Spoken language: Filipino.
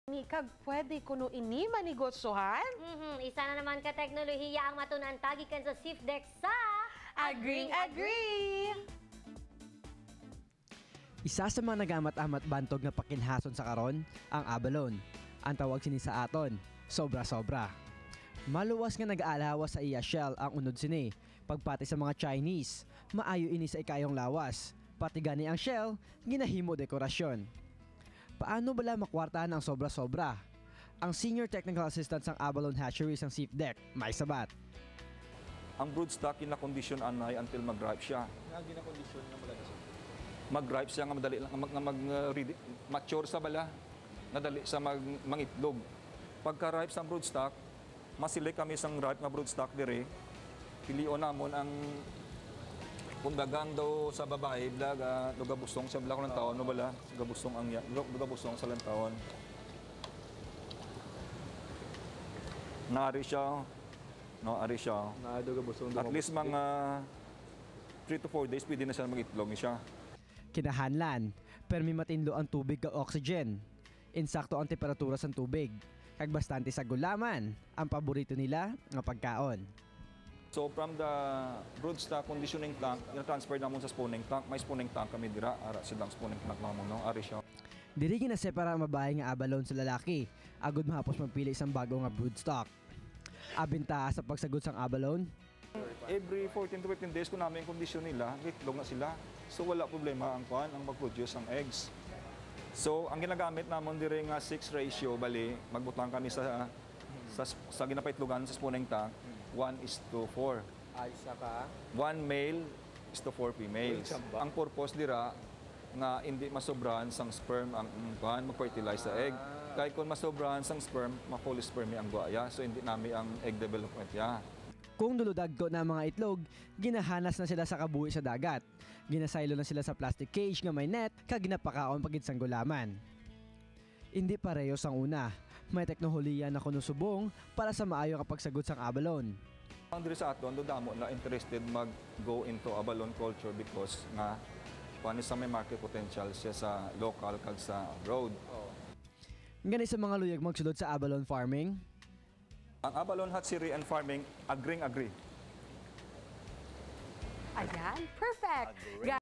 Ni kag pwede kuno ini manegosyohan? Isa na naman ka teknolohiya ang matunan tagikan sa SIFDEC sa Agree! Isa sa mga nagamat-amat bantog na pakinhason sa karon ang abalon. Ang tawag sini sa aton, sobra-sobra. Maluwas nga nag-aalawas sa iya shell ang unod sini. Pagpati sa mga Chinese, maayo ini sa ikayong lawas. Pati gani ang shell, ginahimo dekorasyon. Paano bala makwartahan ang sobra-sobra? Ang Senior Technical Assistant sa Abalone Hatcheries ng SIFDEC, may sabat. Ang broodstock kinakondisyon anay until mag-ripe siya. Nga ginakondisyon na malaga siya. Mag-ripe siya nga madali lang mature sa bala, nadali sa mangitlog. Pagka-ripe sa broodstock, masili kami sang ripe nga broodstock dire. Pilion namon ang kumbagang daw sa babae, gabustong sa bala ko ng taon, no bala, gabustong sa lantaon. Naari siya, no, ari siya. At least mga 3 to 4 days, pwede na siya mag-itlog siya. Kinahanlan, permi matinlo ang tubig kag oxygen. Insakto ang temperatura sa tubig. Kag bastante sa gulaman, ang paborito nila nga pagkaon. So from the broodstock conditioning tank, transfer namon sa spawning tank. May spawning tank kami dira, ara silang spawning tank namon, no, ari siya. Diri ginasepara ang babae nga abalone sa lalaki. Agod mahapos magpili isang bago nga broodstock. Abinta sa pagsagot sang abalone. Every 14 to 15 days ko namin yung kondisyon nila, itlog na sila. So wala problema ang kuan, ang mag-produce ang eggs. So ang ginagamit namon diri nga 6 ratio, bali magbutang kami sa ginapaitlogan sa spawning tank, 1:4. Ay, saka 1 male is to 4 females. Ang purpose dira nga hindi masobrahan sang sperm ang kuan mag-fertilize sa egg. Kaya kung masobrahan sang sperm, ma-polyspermy ang guaya. So hindi nami ang egg development ya. Kung duludagko na mga itlog, ginahanas na sila sa kabuhi sa dagat. Ginasaylo na sila sa plastic cage nga may net kag ginapakaon pagid sang gulaman. Hindi pareho sang una. May teknolohiya na kunusubong para sa maayo kapagsagot sang abalone. Ang diri sa aton, damo na interested mag-go into abalone culture because nga kuan sa may market potential siya sa local kag sa abroad. Gani sa mga luyag magsulod sa abalone farming. Ang abalone hatchery and farming, agree. Ayan, perfect!